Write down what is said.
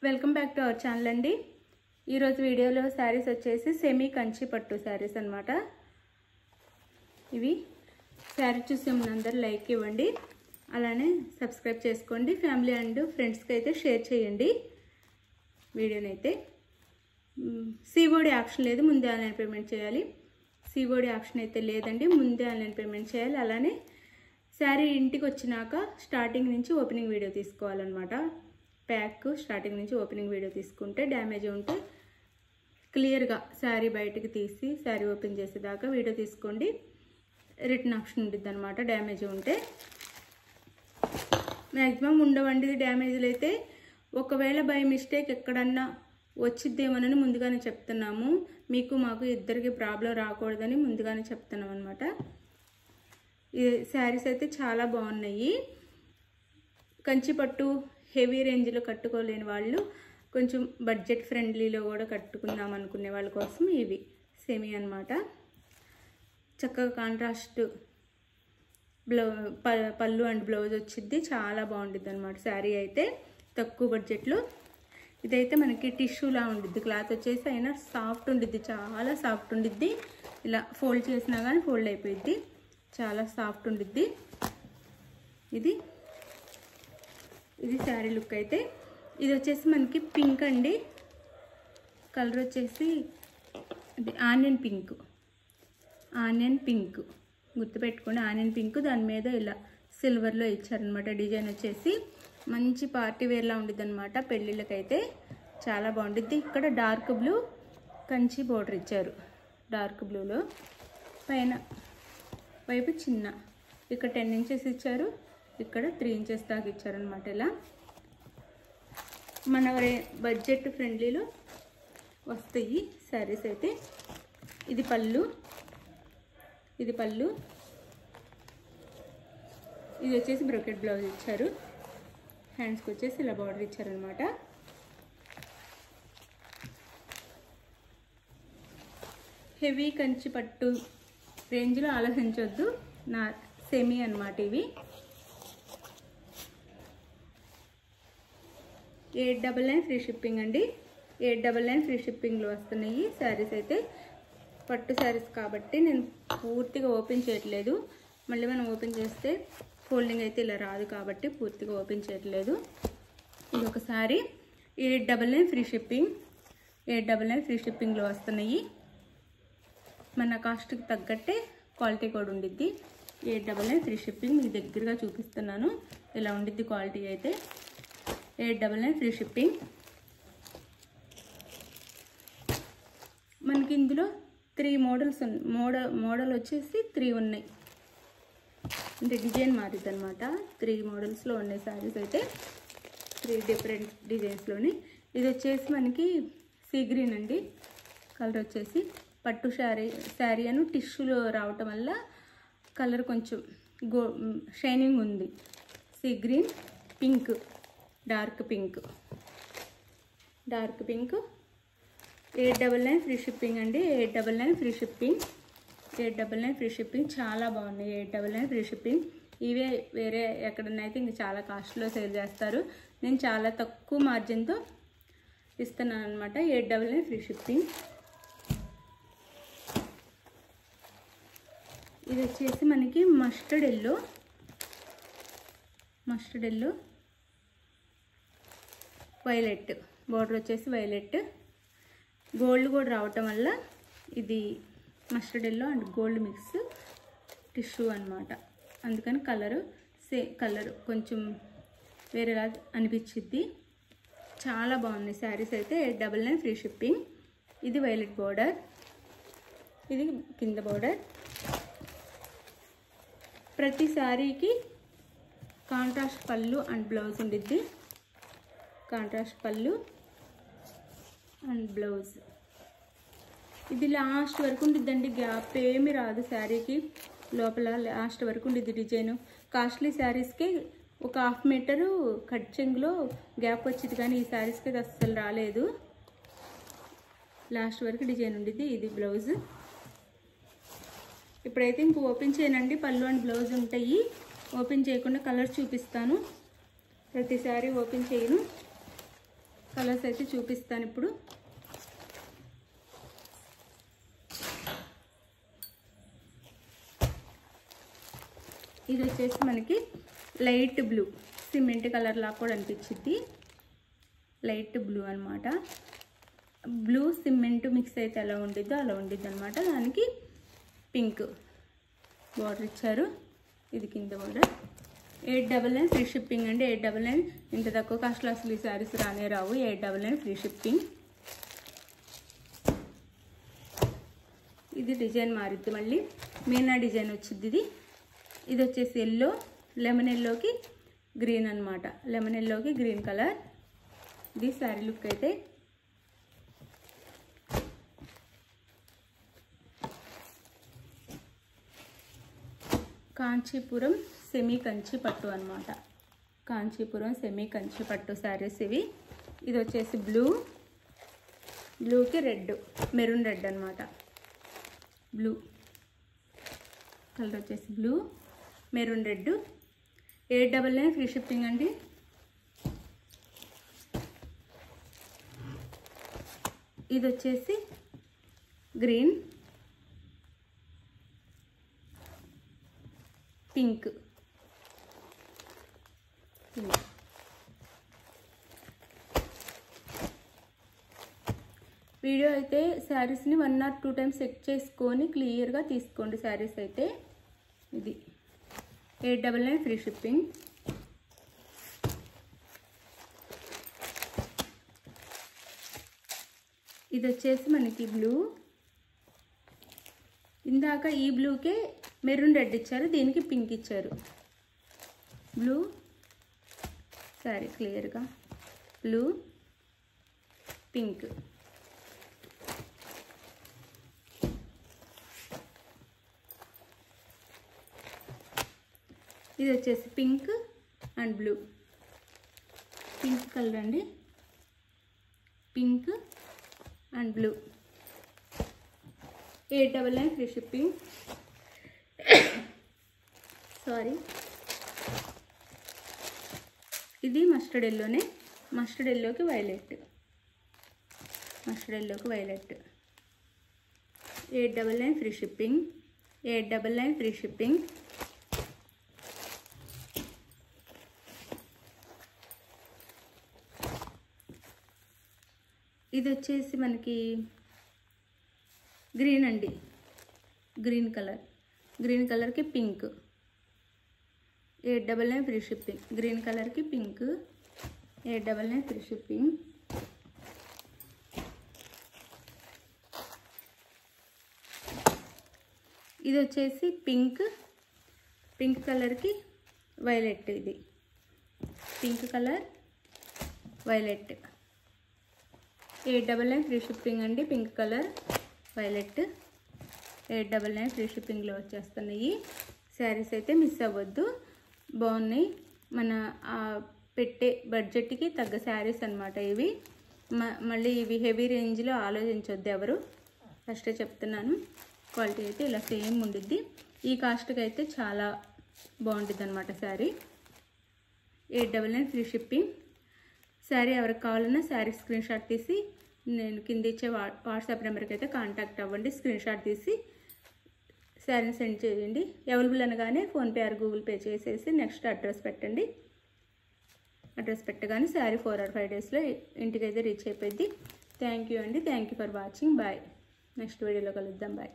Welcome back to our channel అండి. ఈరోజు వీడియోలో శారీస్ వచ్చేసి సెమీ కంచి పట్టు శారీస్ అన్నమాట. ఇవి శారీ చూసే ముందు అందరూ లైక్ ఇవ్వండి, అలానే సబ్స్క్రైబ్ చేసుకోండి. ఫ్యామిలీ అండ్ ఫ్రెండ్స్కి అయితే షేర్ చేయండి. వీడియోనైతే సిఓడి ఆప్షన్ లేదు, ముందే ఆన్లైన్ పేమెంట్ చేయాలి. సిఓడి ఆప్షన్ అయితే లేదండి, ముందే ఆన్లైన్ పేమెంట్ చేయాలి. అలానే శారీ ఇంటికి వచ్చినాక స్టార్టింగ్ నుంచి ఓపెనింగ్ వీడియో తీసుకోవాలన్నమాట. ప్యాక్ స్టార్టింగ్ నుంచి ఓపెనింగ్ వీడియో తీసుకుంటే డ్యామేజ్ ఉంటే క్లియర్గా శారీ బయటకు తీసి శారీ ఓపెన్ చేసేదాకా వీడియో తీసుకోండి. రిటర్న్ ఆప్షన్ ఉంటుంది అనమాట. డ్యామేజ్ ఉంటే మ్యాక్సిమం ఉండవండి డ్యామేజ్లు అయితే. ఒకవేళ బై మిస్టేక్ ఎక్కడన్నా వచ్చిద్దేమోనని ముందుగానే చెప్తున్నాము. మీకు మాకు ఇద్దరికి ప్రాబ్లం రాకూడదని ముందుగానే చెప్తున్నాం అనమాట. ఈ శారీస్ అయితే చాలా బాగున్నాయి. కంచిపట్టు హెవీ రేంజ్లో కట్టుకోలేని వాళ్ళు, కొంచెం బడ్జెట్ ఫ్రెండ్లీలో కూడా కట్టుకుందాం అనుకునే వాళ్ళ కోసం ఇవి సెమీ అనమాట. చక్కగా కాంట్రాస్ట్ పళ్ళు అండ్ బ్లౌజ్ వచ్చింది, చాలా బాగుంటుంది అనమాట. శారీ అయితే తక్కువ బడ్జెట్లో. ఇదైతే మనకి టిష్యూలా ఉండిద్ది, క్లాత్ వచ్చేసి అయినా సాఫ్ట్ ఉండిద్ది, చాలా సాఫ్ట్ ఉండిద్ది. ఇలా ఫోల్డ్ చేసినా కానీ ఫోల్డ్ అయిపోయిద్ది, చాలా సాఫ్ట్ ఉండిద్ది. ఇది శారీ లుక్ అయితే. ఇది వచ్చేసి మనకి పింక్ అండి, కలర్ వచ్చేసి ఇది ఆనియన్ పింక్ గుర్తుపెట్టుకోండి, ఆనియన్ పింక్. దాని మీద ఇలా సిల్వర్లో ఇచ్చారనమాట. డిజైన్ వచ్చేసి మంచి పార్టీ వేర్లా ఉండిద్ది అనమాట. పెళ్ళిళ్ళకైతే చాలా బాగుండిద్ది. ఇక్కడ డార్క్ బ్లూ కంచి బోర్డర్ ఇచ్చారు, డార్క్ బ్లూలో. పైన వైపు చిన్న, ఇక్కడ 10 ఇంచెస్ ఇచ్చారు, ఇక్కడ 3 ఇంచెస్ దాకా ఇచ్చారనమాట. ఇలా మన బడ్జెట్ ఫ్రెండ్లీలో వస్తాయి శారీస్ అయితే. ఇది పళ్ళు, ఇది వచ్చేసి బ్రోకెట్ బ్లౌజ్ ఇచ్చారు. హ్యాండ్స్కి వచ్చేసి ఇలా బార్డర్ ఇచ్చారనమాట. హెవీ కంచి పట్టు రేంజ్లో ఆలోచించవద్దు, నా సెమీ అనమాట. ఇవి 899 ఫ్రీ షిప్పింగ్ అండి. 899 ఫ్రీ షిప్పింగ్లో వస్తున్నాయి శారీస్ అయితే. పట్టు శారీస్ కాబట్టి నేను పూర్తిగా ఓపెన్ చేయట్లేదు. మళ్ళీ మనం ఓపెన్ చేస్తే ఫోల్డింగ్ అయితే ఇలా రాదు కాబట్టి పూర్తిగా ఓపెన్ చేయట్లేదు. ఇది ఒక శారీ 899 ఫ్రీ షిప్పింగ్. 899 ఫ్రీ షిప్పింగ్లో వస్తున్నాయి. మన కాస్ట్కి తగ్గట్టే క్వాలిటీ కూడా ఉండిద్ది. 899 ఫ్రీ షిప్పింగ్. మీకు దగ్గరగా చూపిస్తున్నాను, ఇలా ఉండిద్ది క్వాలిటీ అయితే. 899 ఫ్రీ షిప్పింగ్. మనకి ఇందులో 3 మోడల్స్ మోడల్ వచ్చేసి 3 ఉన్నాయి, అంటే డిజైన్ మారిద్ది అనమాట. 3 మోడల్స్లో ఉన్నాయి శారీస్ అయితే, 3 డిఫరెంట్ డిజైన్స్లోని. ఇది వచ్చేసి మనకి సీ గ్రీన్ అండి, కలర్ వచ్చేసి. పట్టు శారీ అని టిష్యూలో రావటం వల్ల కలర్ కొంచెం షైనింగ్ ఉంది. Sea green, pink, dark pink. 899 free shipping అండి. 899 ఫ్రీ షిప్పింగ్. 899 free shipping. చాలా బాగున్నాయి. 899 ఫ్రీ షిప్పింగ్. ఇవే వేరే ఎక్కడన్నా అయితే ఇంక చాలా కాస్ట్లో సేల్ చేస్తారు. నేను చాలా తక్కువ మార్జిన్తో ఇస్తున్నాను అనమాట. 899 ఫ్రీ షిప్పింగ్. ఇది వచ్చేసి మనకి మస్టర్డ్ ఎల్లో వైలెట్, బోర్డర్ వచ్చేసి వైలెట్, గోల్డ్ కూడా రావటం వల్ల ఇది mustard yellow and gold mix tissue అనమాట. అందుకని కలర్ కొంచెం వేరేలా అనిపించిద్ది. చాలా బాగున్నాయి శారీస్ అయితే. 899 ఫ్రీ షిప్పింగ్. ఇది వైలెట్ బోర్డర్, ఇది కింద బోర్డర్. ప్రతి శారీకి కాంట్రాస్ట్ పళ్ళు అండ్ బ్లౌజ్ ఉండిద్ది. కాంట్రాస్ట్ పళ్ళు అండ్ బ్లౌజ్. ఇది లాస్ట్ వరకు ఉండిద్దండి, గ్యాప్ ఏమి రాదు శారీకి. లోపల లాస్ట్ వరకు ఉండిద్ది డిజైను. కాస్ట్లీ శారీస్కి ఒక 1/2 మీటరు కట్ చెంగులో గ్యాప్ వచ్చింది, కానీ ఈ శారీస్కి అది అస్సలు రాలేదు. లాస్ట్ వరకు డిజైన్ ఉండిద్ది. ఇది బ్లౌజ్. ఇప్పుడైతే ఇంక ఓపెన్ చేయనండి, పళ్ళు అండ్ బ్లౌజ్ ఉంటాయి. ఓపెన్ చేయకుండా కలర్స్ చూపిస్తాను. ప్రతిసారి ఓపెన్ చేయను. కలర్స్ అయితే చూపిస్తాను ఇప్పుడు. ఇది వచ్చేసి మనకి లైట్ బ్లూ, సిమెంట్ కలర్ లా కూడా అనిపించింది. లైట్ బ్లూ అనమాట. బ్లూ సిమెంట్ మిక్స్ అయితే ఎలా ఉండిద్దో అలా ఉండిద్ది అనమాట. దానికి పింక్ బార్డర్ ఇచ్చారు. ఇది కింద బార్డర్. 899 ఫ్రీ షిప్పింగ్ అండి. 899 ఇంత తక్కువ కాస్ట్లో అసలు ఈ శారీస్ రానే రావు. 899 ఫ్రీ షిప్పింగ్. ఇది డిజైన్ మారిద్ది, మళ్ళీ మీనా డిజైన్ వచ్చింది. ఇది వచ్చేసి ఎల్లో, లెమన్ ఎల్లోకి గ్రీన్ అనమాట. లెమన్ ఎల్లోకి గ్రీన్ కలర్. ఇది శారీ లుక్ అయితే. కాంచీపురం సెమీ కంచి పట్టు అనమాట. కాంచీపురం సెమీ కంచి పట్టు శారీస్ ఇవి. ఇది వచ్చేసి బ్లూకి రెడ్, మెరూన్ రెడ్ అనమాట. బ్లూ కలర్ వచ్చేసి blue, maroon red. 899 free shipping అండి. ఇది వచ్చేసి గ్రీన్, పింక్. వీడియో అయితే శారీస్ని 1 or 2 times చెక్ చేసుకొని క్లియర్గా తీసుకోండి శారీస్ అయితే. ఇది 899 ఫ్రీ షిప్పింగ్. ఇది వచ్చేసి మనకి బ్లూ. ఇందాక ఈ బ్లూకే మెరూన్ రెడ్ ఇచ్చారు, దీనికి పింక్ ఇచ్చారు. బ్లూ సారీ క్లియర్గా బ్లూ, పింక్. ఇది వచ్చేసి pink and blue. Pink colour అండి. Pink and blue. 899 free shipping. Sorry, ఇది మస్టర్డ్ ఎల్లోనే. మస్టర్డ్ ఎల్లోకి వైలెట్. మస్టర్డ్ ఎల్లోకి violet. 899 free shipping. 899 free shipping. ఇది వచ్చేసి మనకి గ్రీన్ అండి. Green colour. గ్రీన్ కలర్కి పింక్. 899 free shipping. గ్రీన్ కలర్కి పింక్. 899 free shipping. ఇది వచ్చేసి పింక్. పింక్ కలర్కి వైలెట్. ఇది pink colour, violet. 899 free shipping అండి. Pink colour, violet. 899 ఫ్రీ షిప్పింగ్లో వచ్చేస్తున్నాయి శారీస్ అయితే. మిస్ అవ్వద్దు, బాగున్నాయి. మన పెట్టే బడ్జెట్కి తగ్గ శారీస్ అనమాట ఇవి. మళ్ళీ ఇవి హెవీ రేంజ్లో ఆలోచించొద్దు ఎవరు, ఫస్టే చెప్తున్నాను. క్వాలిటీ అయితే ఇలా సేమ్ ఉండిద్ది. ఈ కాస్ట్కి అయితే చాలా బాగుంటుంది అనమాట శారీ. 899 free shipping. శారీ ఎవరికి కావాలన్నా శారీ స్క్రీన్ షాట్ తీసి నేను కింద ఇచ్చే వాట్సాప్ నెంబర్కి అయితే కాంటాక్ట్ అవ్వండి. స్క్రీన్ షాట్ తీసి శారీని సెండ్ చేయండి. అవైలబుల్ అనగానే ఫోన్పే ఆర్ గూగుల్ పే చేసేసి నెక్స్ట్ అడ్రస్ పెట్టండి. అడ్రస్ పెట్టగానే శారీ 4 or 5 daysలో ఇంటికైతే రీచ్ అయిపోయింది. థ్యాంక్ యూ అండి. Thank you for watching. Bye. Next వీడియోలో కలుద్దాం. బాయ్.